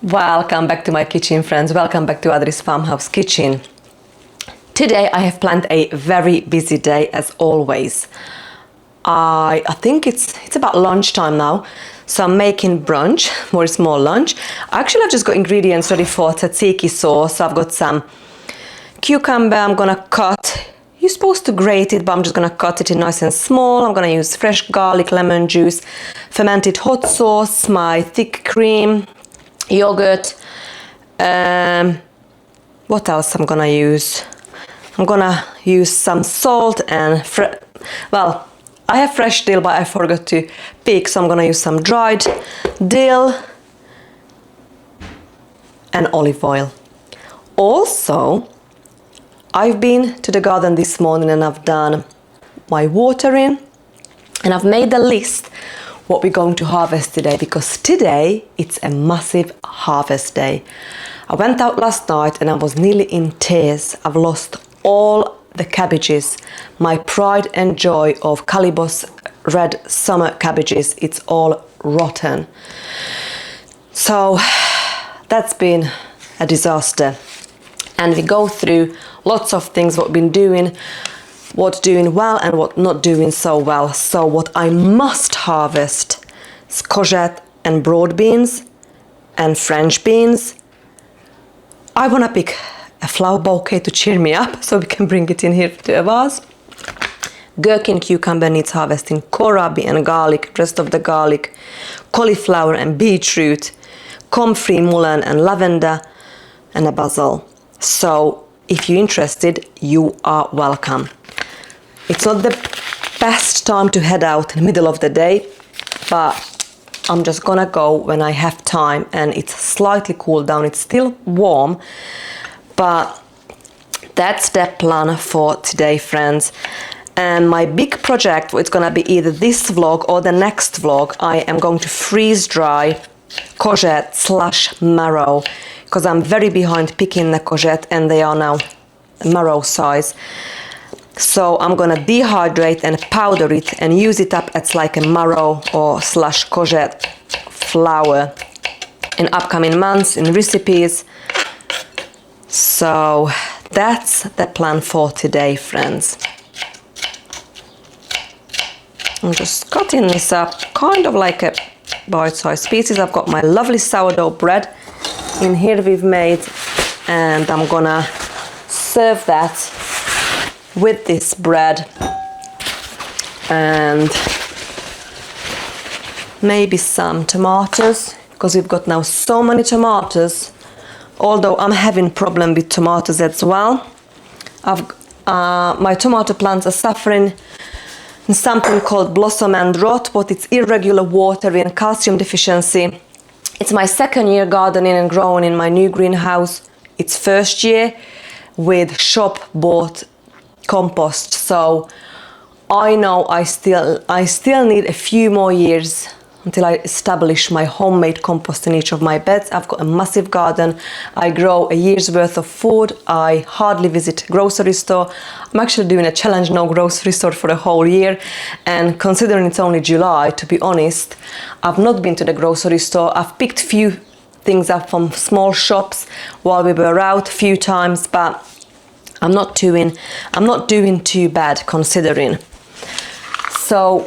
Welcome back to my kitchen, friends. Welcome back to Adri's Farmhouse kitchen. Today I have planned a very busy day as always. I think it's about lunchtime now, so I'm making brunch, very small lunch. Actually, I've just got ingredients ready for tzatziki sauce. I've got some cucumber I'm gonna cut. You're supposed to grate it, but I'm just gonna cut it in nice and small. I'm gonna use fresh garlic, lemon juice, fermented hot sauce, my thick cream, yogurt. What else I'm gonna use? I'm gonna use some salt and I have fresh dill, but I forgot to pick, so I'm gonna use some dried dill and olive oil. Also, I've been to the garden this morning and I've done my watering, and I've made a list what we're going to harvest today, because today it's a massive harvest day. I went out last night and I was nearly in tears. I've lost all the cabbages, my pride and joy of Calibos red summer cabbages. It's all rotten. So that's been a disaster. And we go through lots of things, what we've been doing, what's doing well and what not doing so well. So what I must harvest is courgette and broad beans and French beans. I want to pick a flower bouquet to cheer me up, so we can bring it in here to a vase. Gherkin cucumber needs harvesting, kohlrabi and garlic, rest of the garlic, cauliflower and beetroot, comfrey, mullein and lavender, and a basil. So if you're interested, you are welcome. It's not the best time to head out in the middle of the day, but I'm just gonna go when I have time and it's slightly cooled down. It's still warm, but that's the plan for today, friends. And my big project, it's gonna be either this vlog or the next vlog. I am going to freeze dry courgette / marrow, because I'm very behind picking the courgette and they are now marrow size. So I'm gonna dehydrate and powder it and use it up as like a marrow or / courgette flour in upcoming months in recipes. So that's the plan for today, friends. I'm just cutting this up kind of like a bite-sized pieces. I've got my lovely sourdough bread in here we've made, and I'm gonna serve that with this bread and maybe some tomatoes, because we've got now so many tomatoes. Although I'm having problem with tomatoes as well. My tomato plants are suffering in something called blossom and rot, but it's irregular watering, calcium deficiency. It's my second year gardening and growing in my new greenhouse. It's first year with shop bought compost, so I know I still need a few more years until I establish my homemade compost in each of my beds. I've got a massive garden. I grow a year's worth of food. I hardly visit grocery store. I'm actually doing a challenge, no grocery store for a whole year. And considering it's only July, to be honest, I've not been to the grocery store. I've picked few things up from small shops while we were out a few times, but I'm not doing too bad considering. So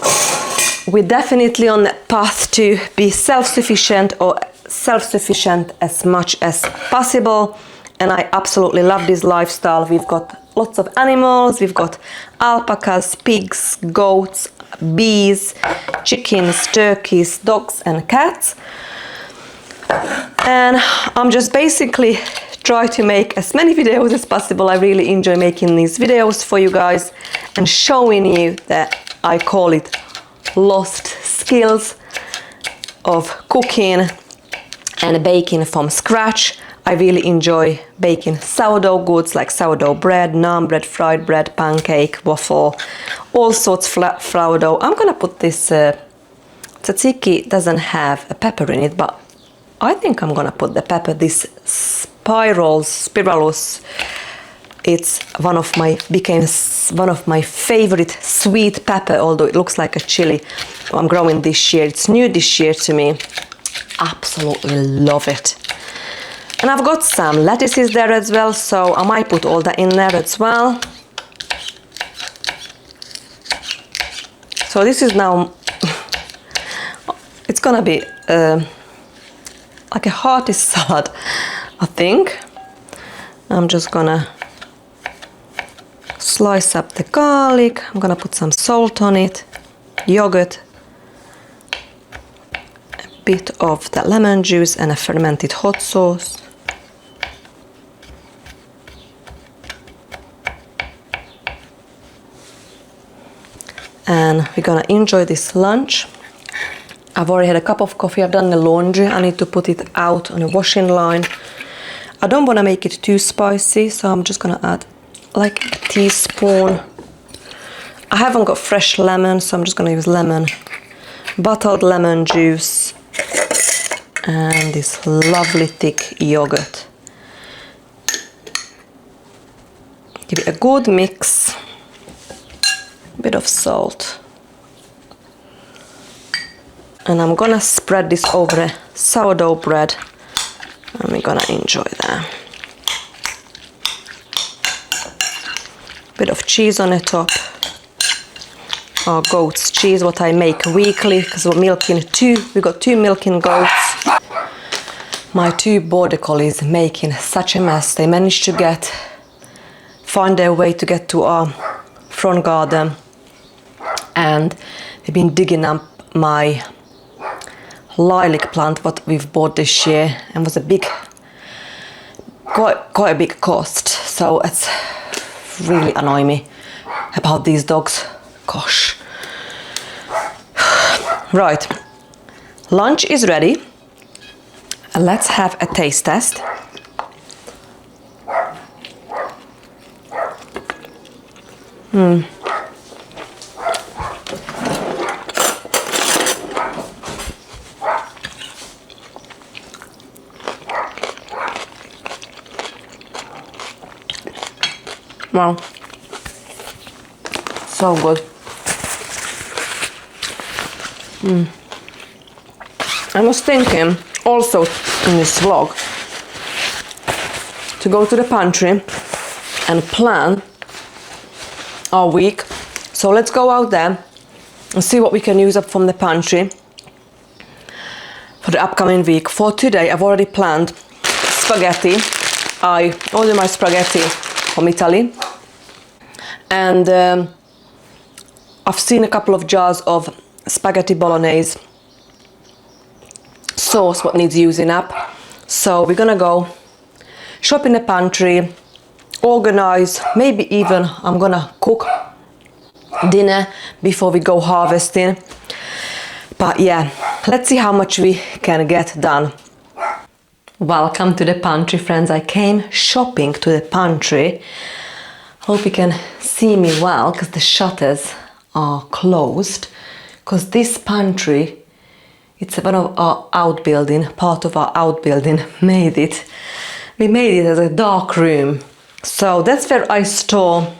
we're definitely on the path to be self-sufficient, or self-sufficient as much as possible, and I absolutely love this lifestyle. We've got lots of animals. We've got alpacas, pigs, goats, bees, chickens, turkeys, dogs and cats, and I'm just basically try to make as many videos as possible. I really enjoy making these videos for you guys and showing you that I call it lost skills of cooking and baking from scratch. I really enjoy baking sourdough goods like sourdough bread, naan bread, fried bread, pancake, waffle, all sorts of flour dough. I'm gonna put this tzatziki doesn't have a pepper in it, but I think I'm gonna put the pepper, this spiralus. It's became one of my favorite sweet pepper, although it looks like a chili. I'm growing this year. It's new this year to me. Absolutely love it. And I've got some lettuces there as well, so I might put all that in there as well. So this is now, it's gonna be like a hearty salad, I think. I'm just gonna slice up the garlic. I'm gonna put some salt on it, yogurt, a bit of the lemon juice and a fermented hot sauce. And we're gonna enjoy this lunch. I've already had a cup of coffee, I've done the laundry, I need to put it out on a washing line. I don't wanna make it too spicy, so I'm just gonna add like a teaspoon. I haven't got fresh lemon, so I'm just gonna use lemon, bottled lemon juice, and this lovely thick yogurt. Give it a good mix. Bit of salt, and I'm gonna spread this over a sourdough bread, and we're gonna enjoy that. Bit of cheese on the top, or goat's cheese, what I make weekly, because we got two milking goats. My two border collies making such a mess. They managed to find their way to get to our front garden, and they've been digging up my lilac plant what we've bought this year, and was quite a big cost. So it's really annoying me about these dogs. Gosh. Right, lunch is ready. Let's have a taste test. Wow, so good. I was thinking also in this vlog to go to the pantry and plan our week. So let's go out there and see what we can use up from the pantry for the upcoming week. For today, I've already planned spaghetti. I ordered my spaghetti from Italy, and I've seen a couple of jars of spaghetti bolognese sauce what needs using up. So we're gonna go shop in the pantry, organize, maybe even I'm gonna cook dinner before we go harvesting. But yeah, let's see how much we can get done. Welcome to the pantry, friends. I came shopping to the pantry. Hope you can see me well because the shutters are closed, because this pantry, it's one of our outbuilding, part of our outbuilding made it. We made it as a dark room. So that's where I store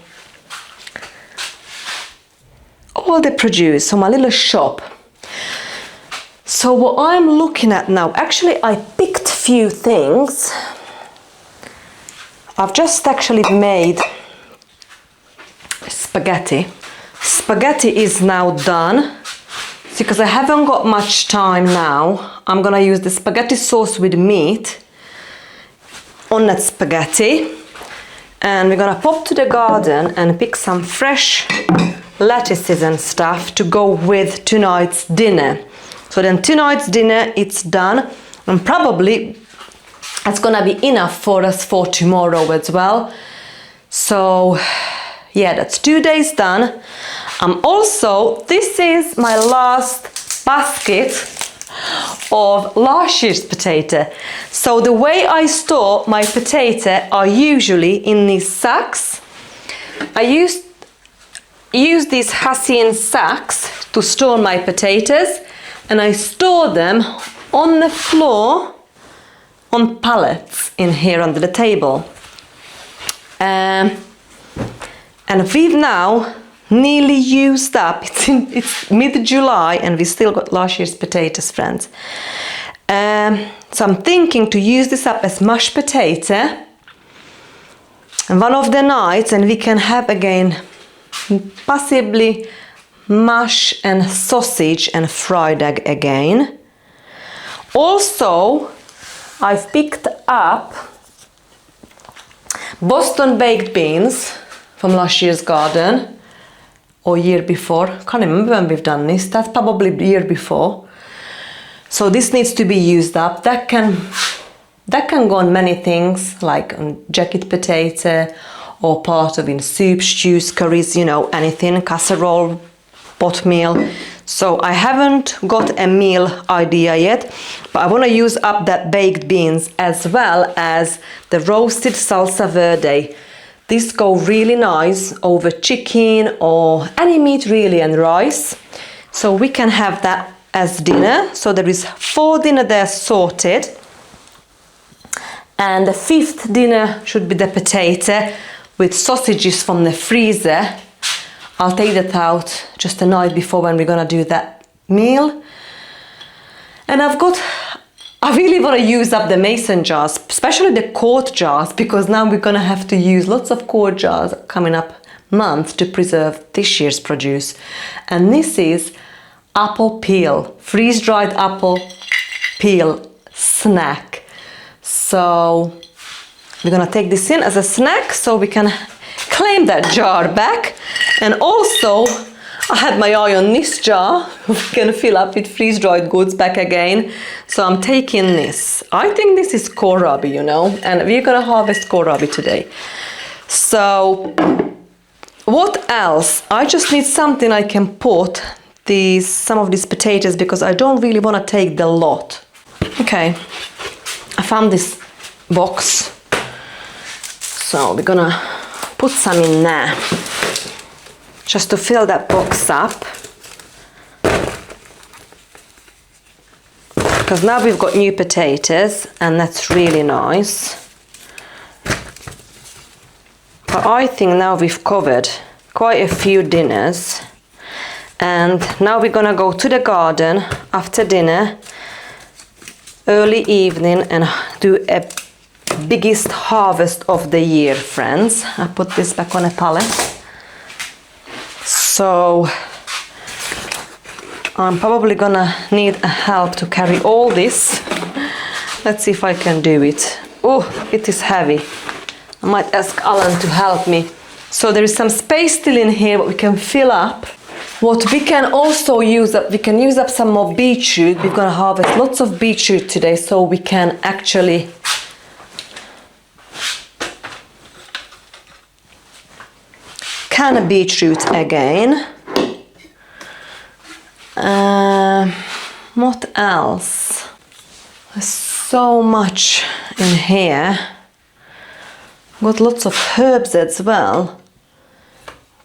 all the produce, so my little shop. So what I'm looking at now, actually I picked few things. I've just actually made spaghetti. Spaghetti is now done. Because I haven't got much time now, I'm gonna use the spaghetti sauce with meat on that spaghetti, and we're gonna pop to the garden and pick some fresh lettuces and stuff to go with tonight's dinner. So then tonight's dinner, it's done, and probably it's gonna be enough for us for tomorrow as well. So yeah, that's 2 days done. Also, this is my last basket of last year's potato. So the way I store my potato are usually in these sacks. I use these Hessian sacks to store my potatoes, and I store them on the floor on pallets in here under the table. And we've now nearly used up, it's mid-July and we still got last year's potatoes, friends. So I'm thinking to use this up as mashed potato. And one of the nights, and we can have again possibly mash and sausage and fried egg again. Also, I've picked up Boston baked beans from last year's garden or year before. Can't remember when we've done this. That's probably the year before. So this needs to be used up. That can go on many things, like on jacket potato or part of in soup, stews, curries, you know, anything, casserole, pot meal. So I haven't got a meal idea yet, but I want to use up that baked beans as well as the roasted salsa verde. These go really nice over chicken or any meat really, and rice. So we can have that as dinner. So there is 4 dinner there sorted. And the 5th dinner should be the potato with sausages from the freezer. I'll take that out just the night before when we're gonna do that meal. And I really want to use up the mason jars, especially the quart jars, because now we're gonna have to use lots of quart jars coming up month to preserve this year's produce. And this is apple peel, freeze-dried apple peel snack. So we're gonna take this in as a snack so we can claim that jar back. And also I had my eye on this jar. We can fill up with freeze-dried goods back again. So I'm taking this. I think this is kohlrabi, you know, and we're gonna harvest kohlrabi today. So what else? I just need something I can put some of these potatoes, because I don't really want to take the lot. Okay, I found this box, so we're gonna put some in there just to fill that box up, because now we've got new potatoes and that's really nice. But I think now we've covered quite a few dinners. And now we're gonna go to the garden after dinner, early evening, and do a biggest harvest of the year, friends. I put this back on a pallet. So I'm probably gonna need a help to carry all this. Let's see if I can do it. Oh, it is heavy. I might ask Alan to help me. So there is some space still in here, but we can fill up. What we can also use up, we can use up some more beetroot. We're gonna harvest lots of beetroot today, so we can actually can beetroot again. What else? There's so much in here. Got lots of herbs as well.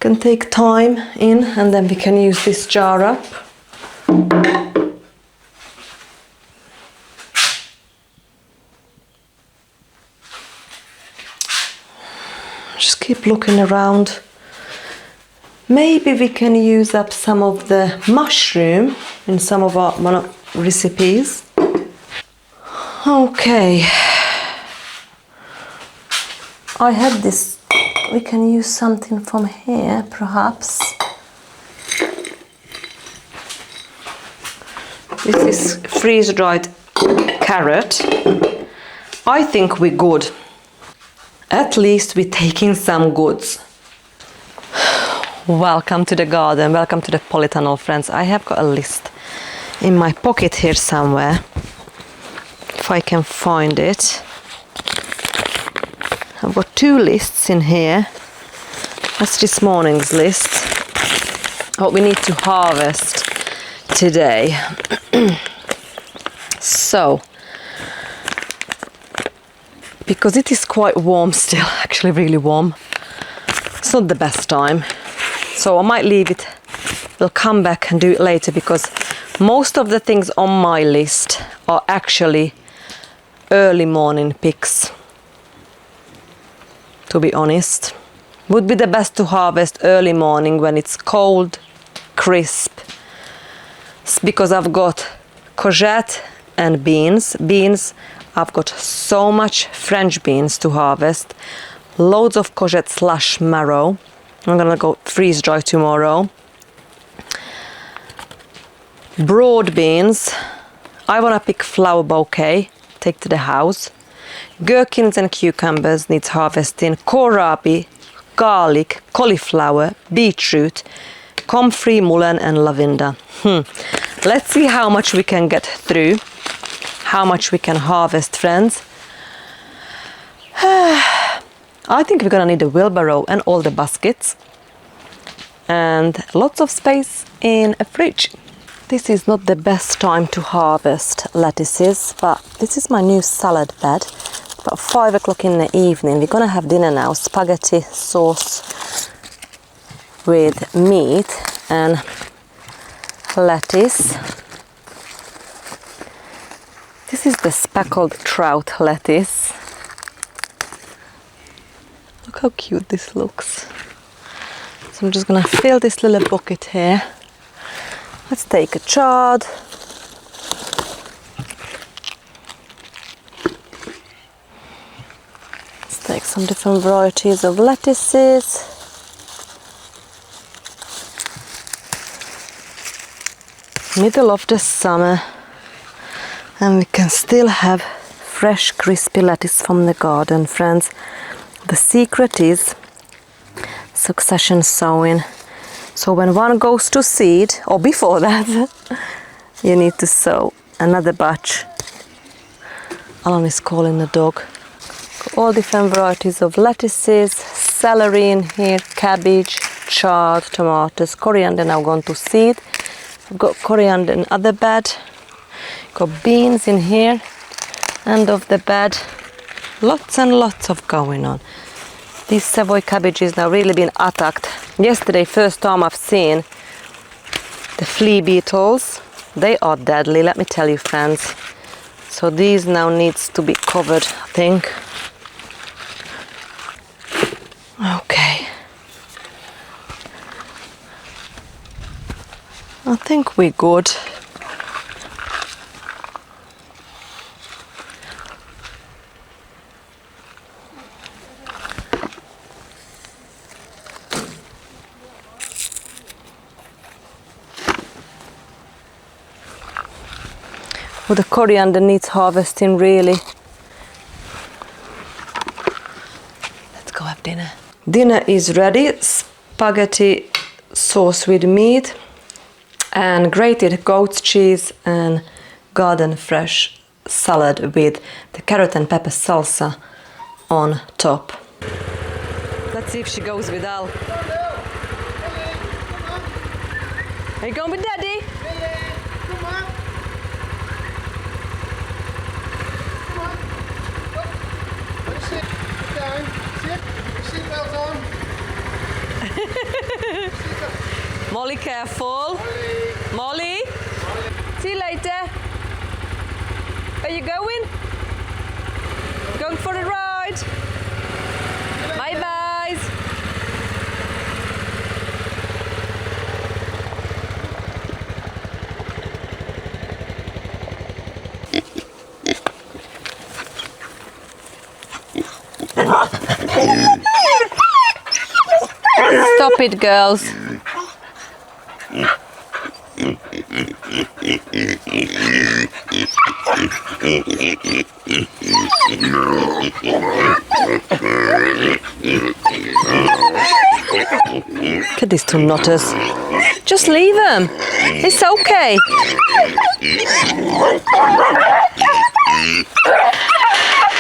Can take time in, and then we can use this jar up. Just keep looking around. Maybe we can use up some of the mushroom in some of our recipes. Okay. I had this. We can use something from here, perhaps. This is freeze-dried carrot. I think we're good. At least we're taking some goods. Welcome to the garden, welcome to the Polytunnel, friends. I have got a list in my pocket here somewhere, if I can find it. I've got 2 lists in here. That's this morning's list. What we need to harvest today. So, because it is quite warm still, actually really warm. It's not the best time. So I might leave it. We'll come back and do it later, because most of the things on my list are actually early morning picks. To be honest, would be the best to harvest early morning when it's cold, crisp. It's because I've got courgette, and beans. Beans, I've got so much French beans to harvest. Loads of courgette slash marrow. I'm gonna go freeze dry tomorrow. Broad beans. I wanna pick flower bouquet, take to the house. Gherkins and cucumbers needs harvesting. Kohlrabi, garlic, cauliflower, beetroot, comfrey, mullein and lavender. Let's see how much we can get through, how much we can harvest, friends. I think we're gonna need a wheelbarrow and all the baskets and lots of space in a fridge. This is not the best time to harvest lettuces, but this is my new salad bed. About 5 o'clock in the evening. We're gonna have dinner now. Spaghetti sauce with meat and lettuce. This is the speckled trout lettuce. Look how cute this looks. So I'm just gonna fill this little bucket here. Let's take a chard. Let's take some different varieties of lettuces. Middle of the summer, and we can still have fresh crispy lettuce from the garden, friends. The secret is succession sowing. So when one goes to seed, or before that, you need to sow another batch. Alan is calling the dog. Got all different varieties of lettuces, celery in here, cabbage, chard, tomatoes, coriander now gone to seed. I've got coriander in other bed. Got beans in here, end of the bed. Lots and lots of going on. These Savoy cabbages now really been attacked. Yesterday, first time I've seen the flea beetles. They are deadly, let me tell you, friends. So these now needs to be covered, I think. Okay. I think we're good. Well, the coriander needs harvesting really. Let's go have dinner. Dinner is ready. Spaghetti sauce with meat and grated goat's cheese and garden fresh salad with the carrot and pepper salsa on top. Let's see if she goes with Al. Are you going with Daddy? Come on. Sit down. Sit. Seatbelt on. Molly, careful. Molly. See you later. Are you going? Going for a ride? Bye bye. Stop it, girls. Look at these two nutters. Just leave them. It's okay.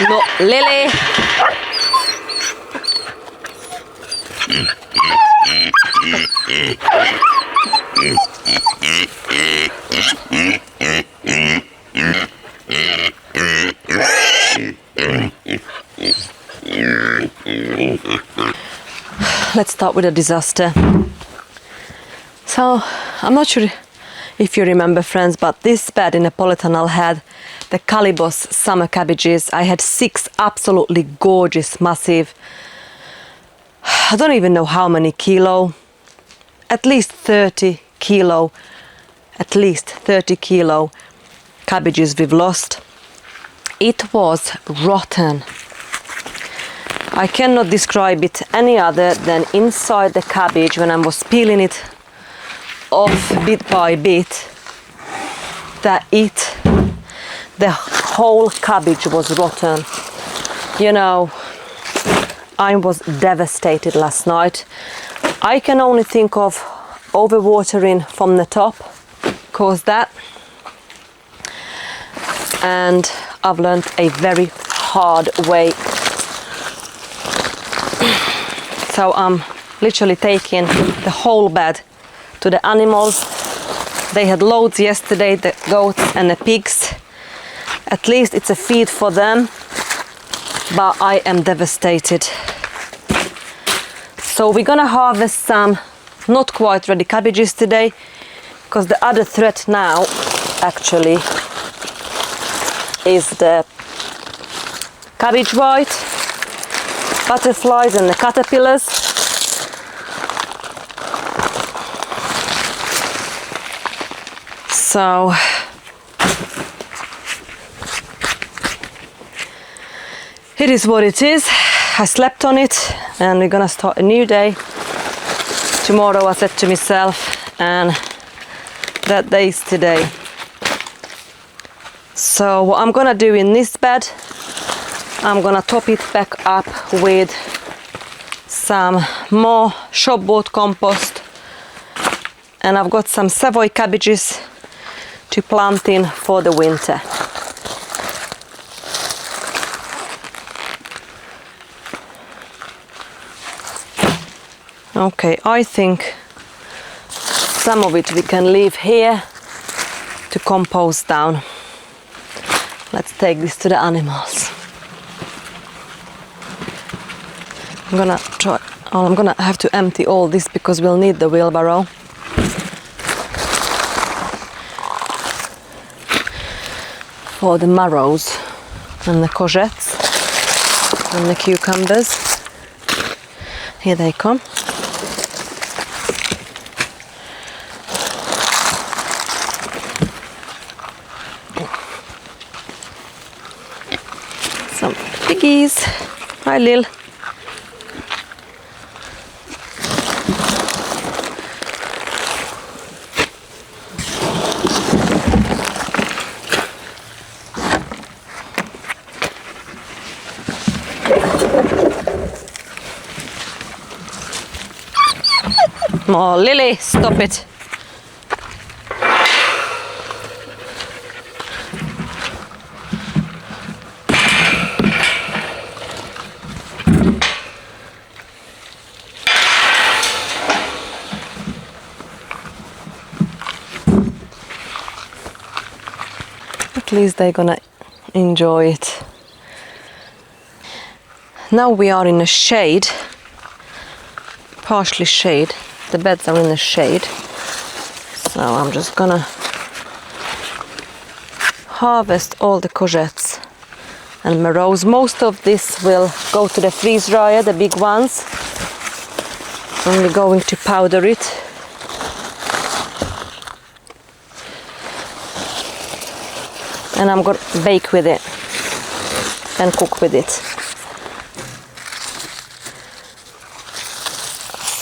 No, Lily. Let's start with a disaster. So, I'm not sure if you remember, friends, but this bed in the Polytunnel had the Calibos summer cabbages. I had 6 absolutely gorgeous, massive, I don't even know how many kilo, at least 30 kilo, cabbages we've lost. It was rotten. I cannot describe it any other than inside the cabbage, when I was peeling it off bit by bit, that the whole cabbage was rotten. You know, I was devastated last night. I can only think of overwatering from the top caused that, and I've learned a very hard way. So I'm literally taking the whole bed to the animals. They had loads yesterday, the goats and the pigs. At least it's a feed for them, but I am devastated. So we're gonna harvest some not quite ready cabbages today, because the other threat now actually is the cabbage white, butterflies and the caterpillars. So it is what it is. I slept on it and we're gonna start a new day. Tomorrow, I said to myself, and that day is today. So what I'm gonna do in this bed, I'm gonna top it back up with some more shop-bought compost, and I've got some Savoy cabbages to plant in for the winter. Okay, I think some of it we can leave here to compost down. Let's take this to the animals. I'm gonna have to empty all this because we'll need the wheelbarrow. For the marrows and the courgettes and the cucumbers. Here they come. Some piggies. Hi, Lil. Oh, Lily, stop it. At least they're gonna enjoy it. Now we are in a shade, partially shade. The beds are in the shade, so I'm just gonna harvest all the courgettes and marrows. Most of this will go to the freeze dryer, the big ones. I'm only going to powder it. And I'm going to bake with it and cook with it.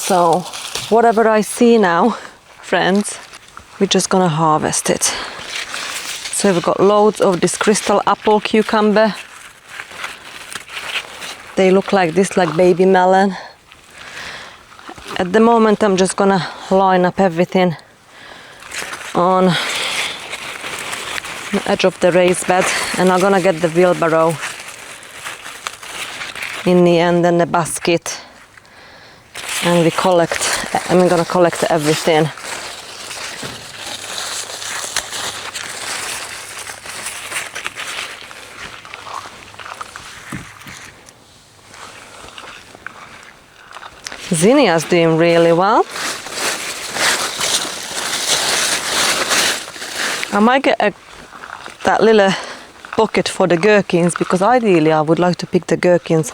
So whatever I see now, friends, we're just gonna harvest it. So we've got loads of this crystal apple cucumber. They look like this, like baby melon. At the moment, I'm just gonna line up everything on the edge of the raised bed, and I'm gonna get the wheelbarrow in the end and the basket, and I'm gonna collect everything. Zinnia's doing really well. I might get that little bucket for the gherkins, because ideally I would like to pick the gherkins,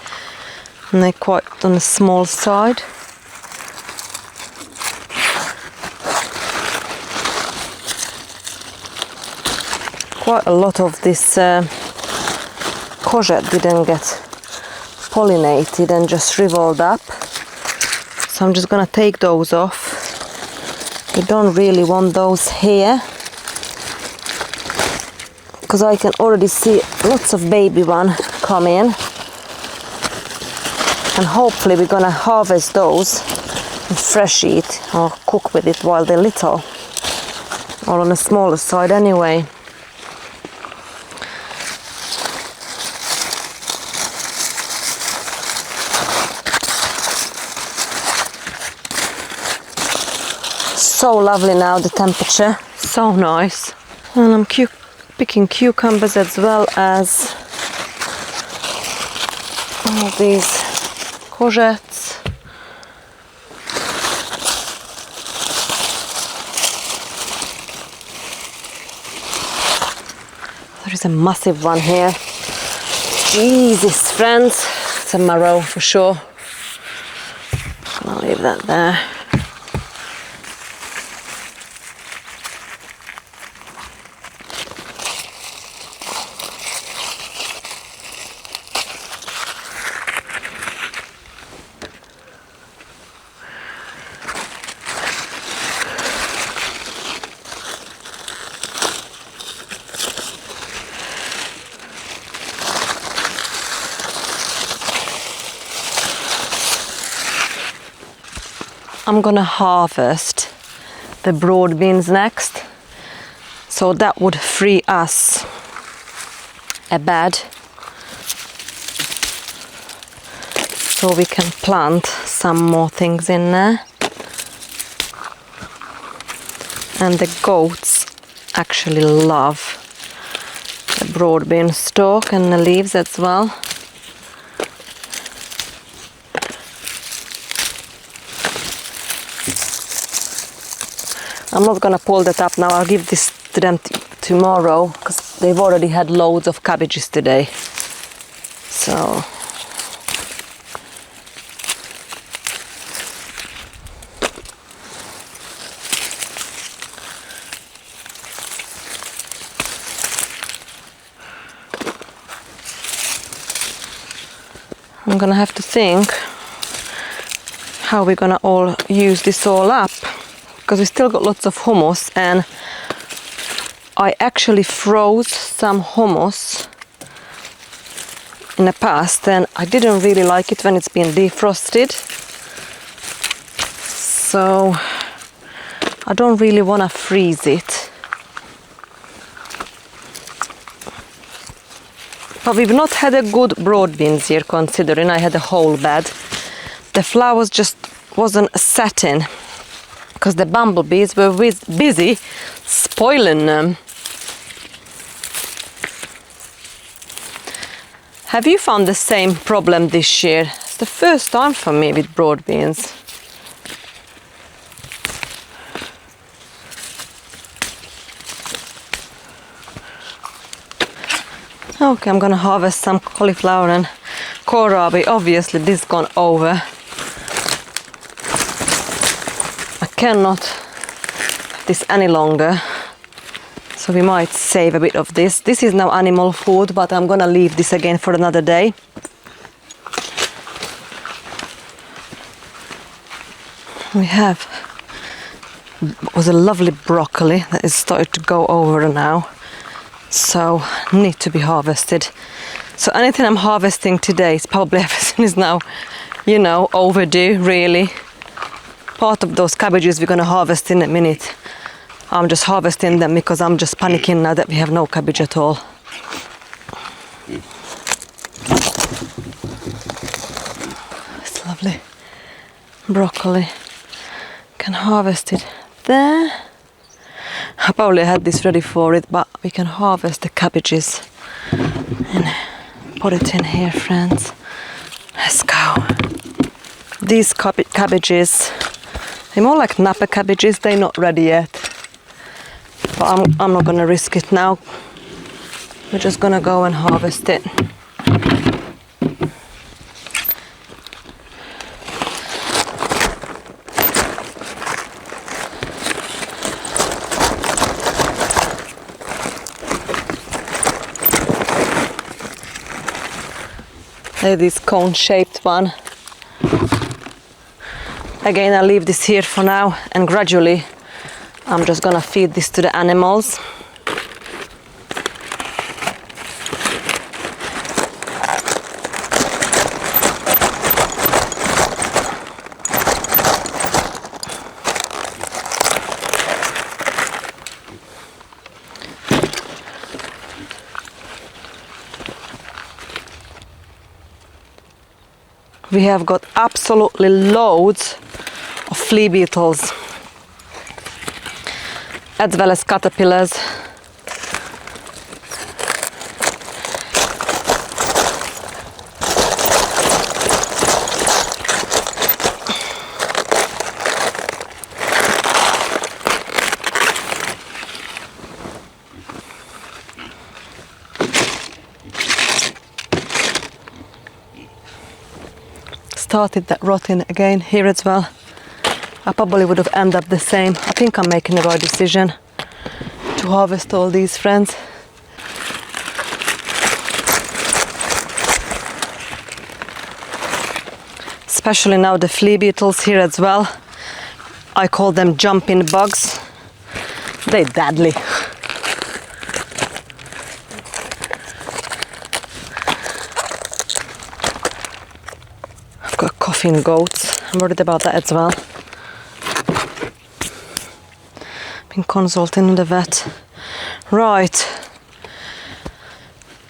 and they're quite on the small side. quite a lot of this courgette didn't get pollinated and just shriveled up. So I'm just gonna take those off. We don't really want those here because I can already see lots of baby one come in, and hopefully we're gonna harvest those and fresh eat or cook with it while they're little, or on the smaller side anyway. So lovely now, the temperature, so nice. And I'm picking cucumbers as well as all these courgettes. There is a massive one here. Jesus, friends, it's a marrow for sure. I'll leave that there. I'm gonna harvest the broad beans next, so that would free us a bed so we can plant some more things in there. And the goats actually love the broad bean stalk and the leaves as well. I'm not gonna pull that up now. I'll give this to them tomorrow because they've already had loads of cabbages today. So I'm gonna have to think how we're gonna all use this all up, because we still got lots of hummus, and I actually froze some hummus in the past and I didn't really like it when it's been defrosted, so I don't really want to freeze it. But we've not had a good broad beans here, considering I had a whole bed. The flowers just wasn't setting because the bumblebees were busy spoiling them. Have you found the same problem this year? It's the first time for me with broad beans. Okay, I'm gonna harvest some cauliflower and kohlrabi. Obviously this gone over. I cannot have this any longer, so we might save a bit of this. This is now animal food, but I'm gonna leave this again for another day. We have was a lovely broccoli that is started to go over now, so need to be harvested. So anything I'm harvesting today is probably everything is now, you know, overdue really. Part of those cabbages we're gonna harvest in a minute. I'm just harvesting them because I'm just panicking now that we have no cabbage at all. It's lovely broccoli. Can harvest it there. I probably had this ready for it, but we can harvest the cabbages and put it in here, friends. Let's go. These cabbages, they're more like Napa cabbages. They're not ready yet, but I'm not gonna risk it now. We're just gonna go and harvest it. this cone-shaped one. Again, I'll leave this here for now, and gradually I'm just gonna feed this to the animals. We have got absolutely loads of flea beetles, as well as caterpillars. Started that rotting again here as well. I probably would have ended up the same. I think I'm making the right decision to harvest all these, friends. Especially now the flea beetles here as well. I call them jumping bugs. They're deadly. I've got coughing goats. I'm worried about that as well. Been consulting the vet. Right.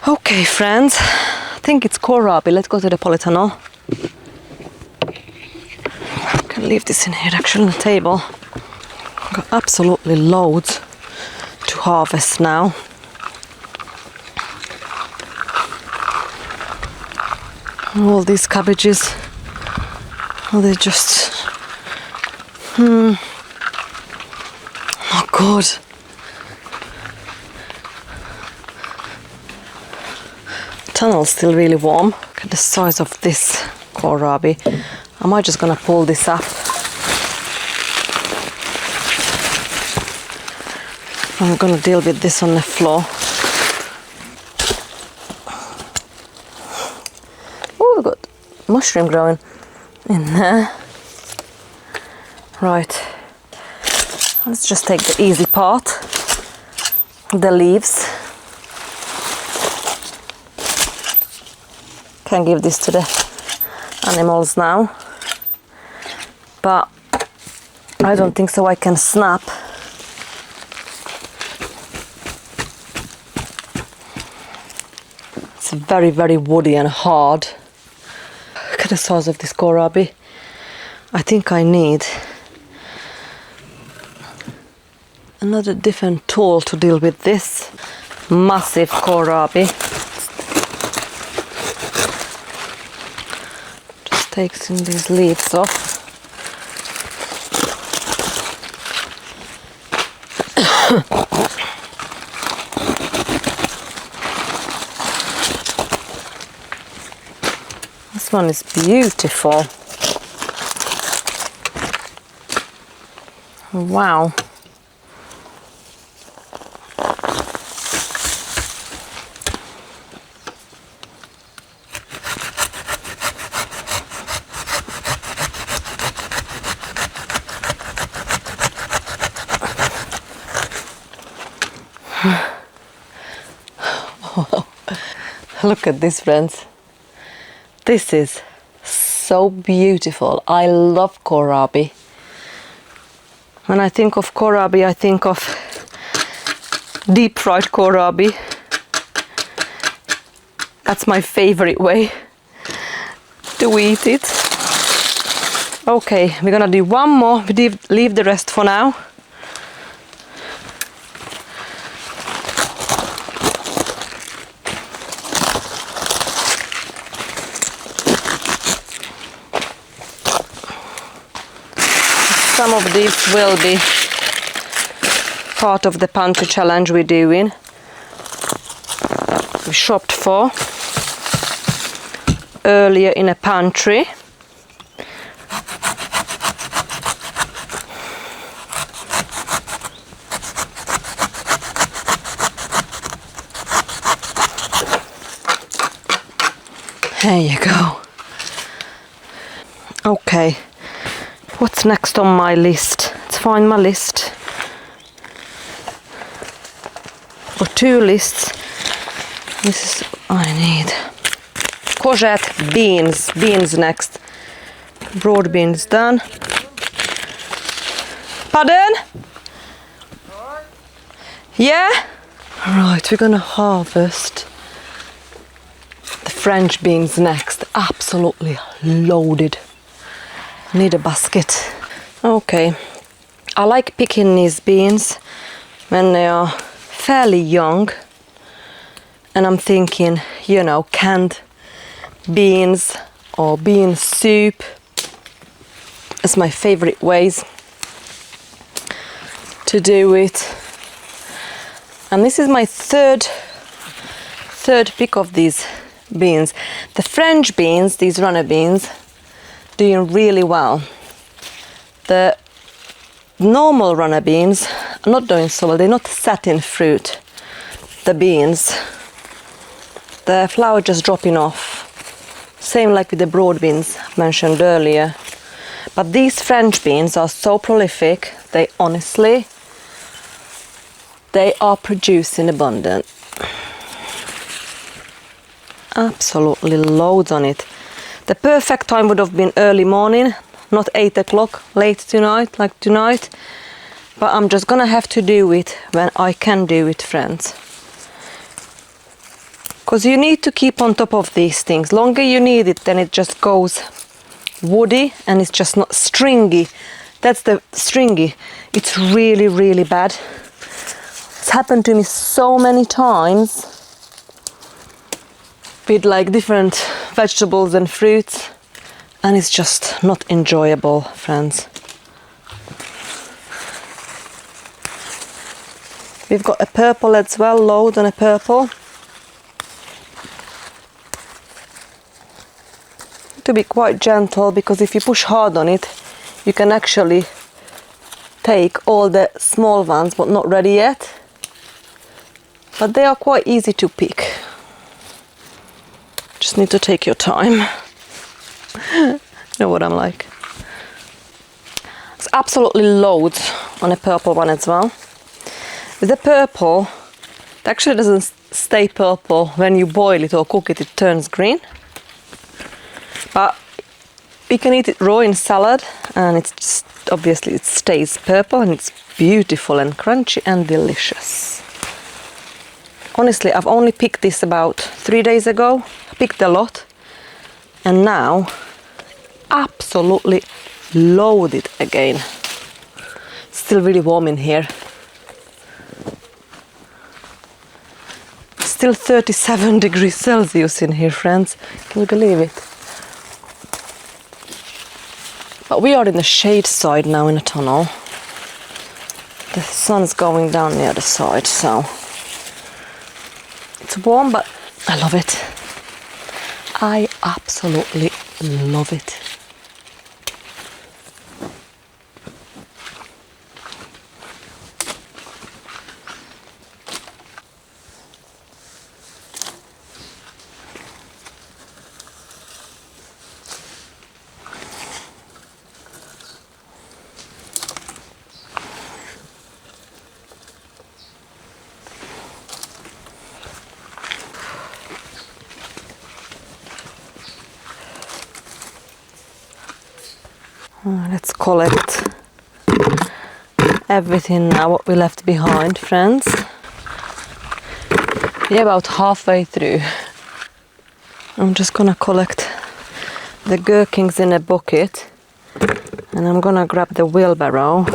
Okay, friends. I think it's kohlrabi. Let's go to the Polytunnel. I can leave this in here actually on the table. I've got absolutely loads to harvest now. All these cabbages. Oh, they're just not good. Tunnel's still really warm. Look at the size of this kohlrabi. Am I just gonna pull this up? I'm gonna deal with this on the floor. Oh, we've got mushroom growing in there. Right, let's just take the easy part, the leaves. Can give this to the animals now, but I don't think so I can snap. It's very, very woody and hard. Look at the size of this kohlrabi. I think I need another different tool to deal with this massive kohlrabi. Just takes in these leaves off. This one is beautiful. Wow. Look at this, friends. This is so beautiful. I love kohlrabi. When I think of kohlrabi, I think of deep fried kohlrabi. That's my favorite way to eat it. Okay, we're gonna do one more. We leave the rest for now. Some of these will be part of the pantry challenge we're doing. We shopped for earlier in a pantry. There you go. Okay, what's next on my list? Let's find my list. Or 2 lists. This is what I need. Courgette, beans. Beans next. Broad beans done. Pardon? Yeah? Right, we're gonna harvest the French beans next. Absolutely loaded. Need a basket. Okay. I like picking these beans when they are fairly young. And I'm thinking, you know, canned beans or bean soup is my favorite ways to do it. And this is my third pick of these beans. The French beans, these runner beans, doing really well. The normal runner beans are not doing so well. They're not setting fruit, the beans. The flower just dropping off. Same like with the broad beans mentioned earlier. But these French beans are so prolific, they honestly, they are producing abundant. Absolutely loads on it. The perfect time would have been early morning, not 8 o'clock, late tonight, like tonight. But I'm just gonna have to do it when I can do it, friends. Because you need to keep on top of these things. Longer you need it, then it just goes woody and it's just not stringy. That's the stringy. It's really, really bad. It's happened to me so many times with like different vegetables and fruits, and it's just not enjoyable, friends. We've got a purple as well, load on a purple. To be quite gentle, because if you push hard on it, you can actually take all the small ones, but not ready yet. But they are quite easy to pick. Just need to take your time. You know what I'm like. It's absolutely loads on a purple one as well. With the purple, it actually doesn't stay purple when you boil it or cook it, it turns green. But you can eat it raw in salad, and it's just, obviously it stays purple, and it's beautiful and crunchy and delicious. Honestly, I've only picked this about 3 days ago. I picked a lot, and now absolutely loaded again. Still really warm in here. Still 37 degrees Celsius in here, friends. Can you believe it? But we are in the shade side now in the tunnel. The sun's going down the other side, so it's warm, but I love it. I absolutely love it. Let's collect everything now what we left behind, friends. We're about halfway through. I'm just gonna collect the gherkins in a bucket, and I'm gonna grab the wheelbarrow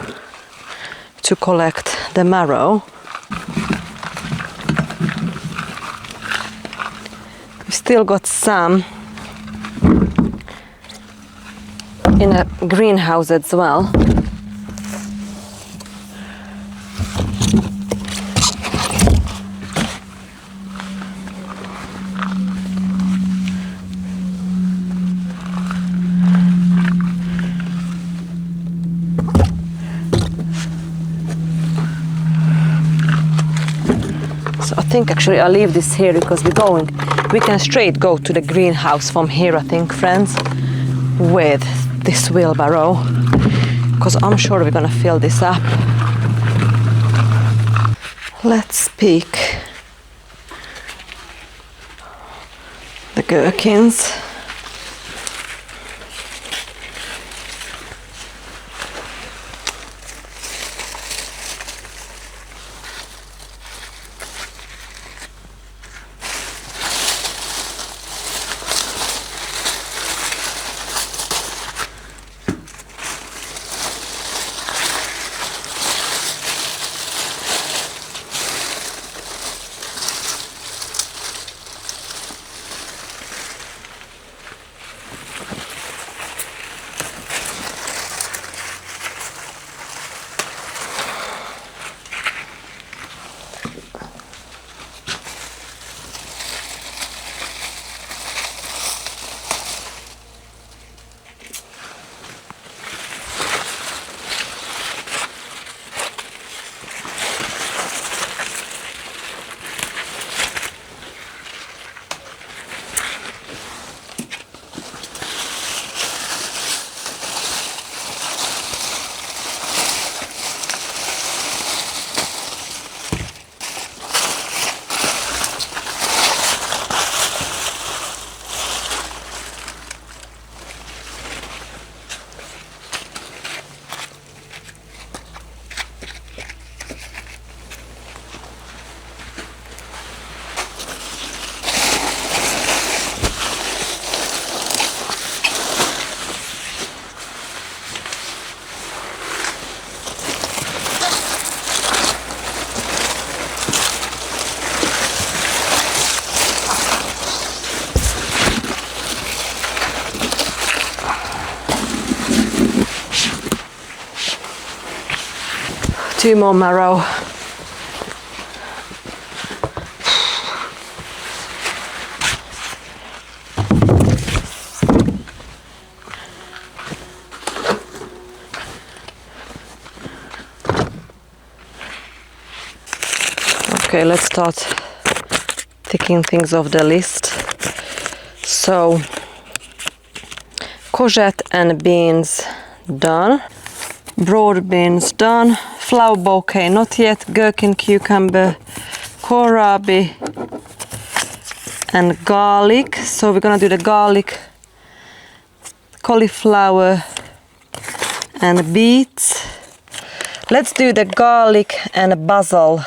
to collect the marrow. We've still got some in a greenhouse as well. So I think actually I'll leave this here because we're going We can straight go to the greenhouse from here, I think, friends, with this wheelbarrow, because I'm sure we're gonna fill this up. Let's pick the gherkins. Two more marrow. Okay, let's start ticking things off the list. So, courgette and beans done. Broad beans done. Flower bouquet not yet. Gherkin, cucumber, kohlrabi and garlic. So we're gonna do the garlic, cauliflower and beets. Let's do the garlic and basil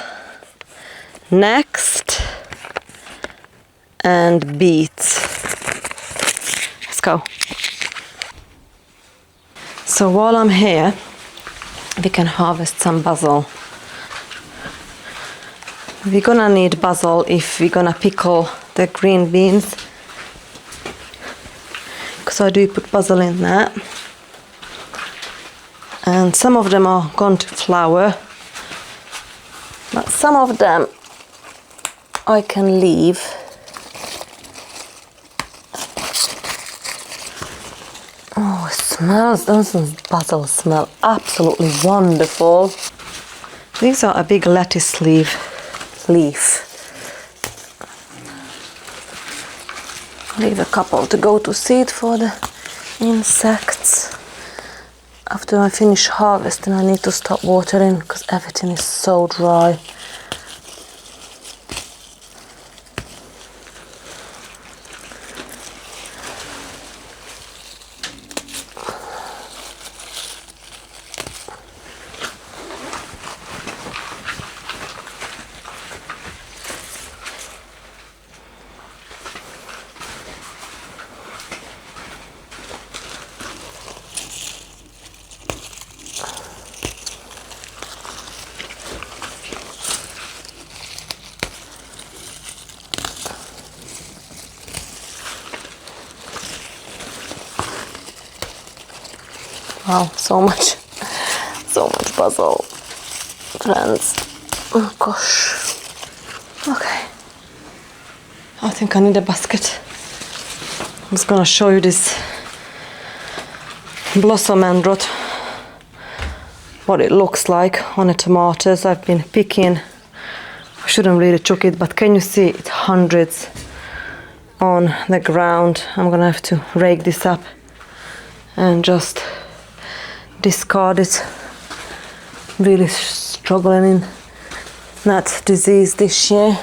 next, and beets. Let's go. So while I'm here, we can harvest some basil. We're gonna need basil if we're gonna pickle the green beans, because I do put basil in there. And some of them are gone to flower, but some of them I can leave. Oh, it smells, doesn't basil smell absolutely wonderful? These are a big lettuce leaf. Leave a couple to go to seed for the insects. After I finish harvesting, I need to stop watering because everything is so dry. Wow, so much basil, friends. Oh gosh. Okay. I think I need a basket. I'm just gonna show you this blossom end rot, what it looks like on the tomatoes I've been picking. I shouldn't really chuck it, but can you see it's hundreds on the ground. I'm gonna have to rake this up and just discard it. Really struggling in that disease this year.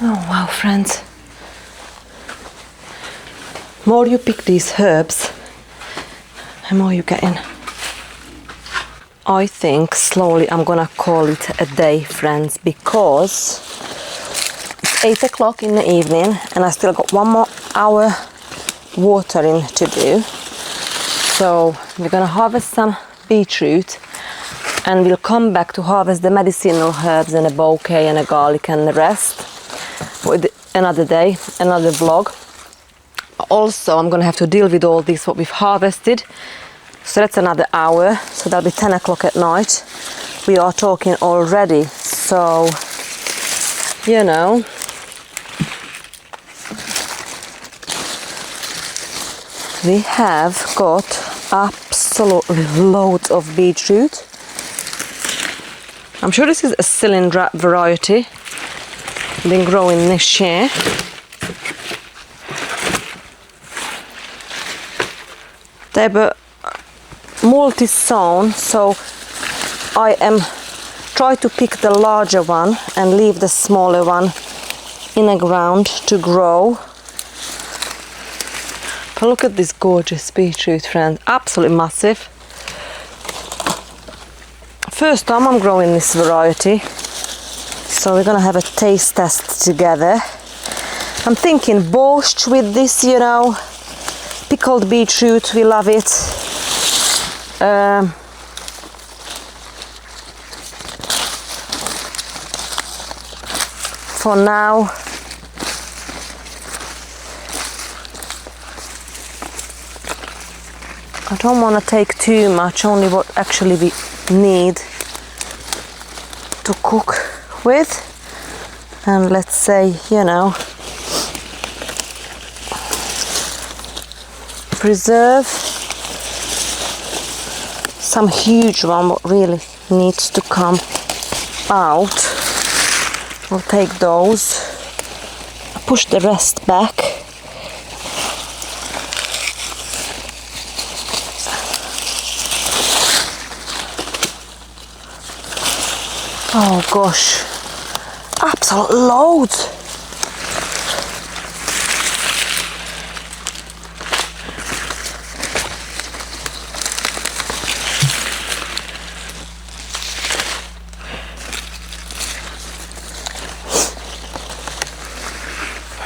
Oh wow, friends. More you pick these herbs, the more you get in. I think slowly I'm gonna call it a day, friends, because it's 8 o'clock in the evening and I still got 1 more hour watering to do. So we're gonna harvest some beetroot and we'll come back to harvest the medicinal herbs and a bouquet and a garlic and the rest with another day, another vlog. Also, I'm gonna have to deal with all this what we've harvested. So that's another hour. So that'll be 10 o'clock at night. We are talking already. So, you know. We have got absolutely loads of beetroot. I'm sure this is a cylinder variety. Been growing this year. They were multi-sown, so I am trying to pick the larger one and leave the smaller one in the ground to grow. But look at this gorgeous beetroot, friends, absolutely massive. First time I'm growing this variety. So we're gonna have a taste test together. I'm thinking borscht with this, you know, pickled beetroot, we love it. For now, I don't want to take too much, only what actually we need to cook with, and let's say, you know, preserve some huge one what really needs to come out. We'll take those, push the rest back. Oh gosh, absolute loads.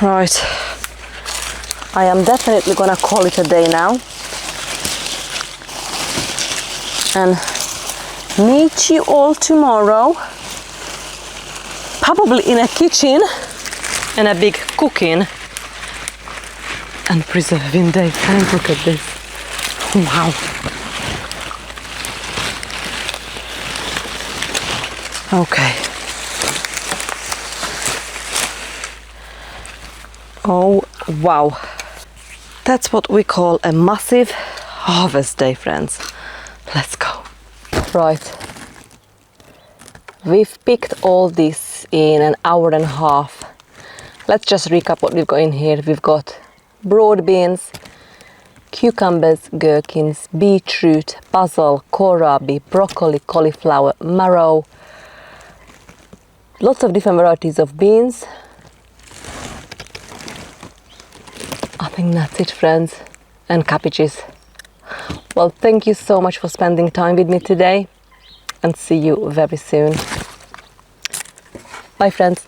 Right, I am definitely gonna call it a day now and meet you all tomorrow, probably in a kitchen and a big cooking and preserving day. And look at this, wow. Okay. Oh wow, that's what we call a massive harvest day, friends. Let's go. Right, we've picked all this in an hour and a half. Let's just recap what we've got in here. We've got broad beans, cucumbers, gherkins, beetroot, basil, kohlrabi, broccoli, cauliflower, marrow, lots of different varieties of beans. I think that's it, friends, and cabbages. Well, thank you so much for spending time with me today and see you very soon. Bye, friends.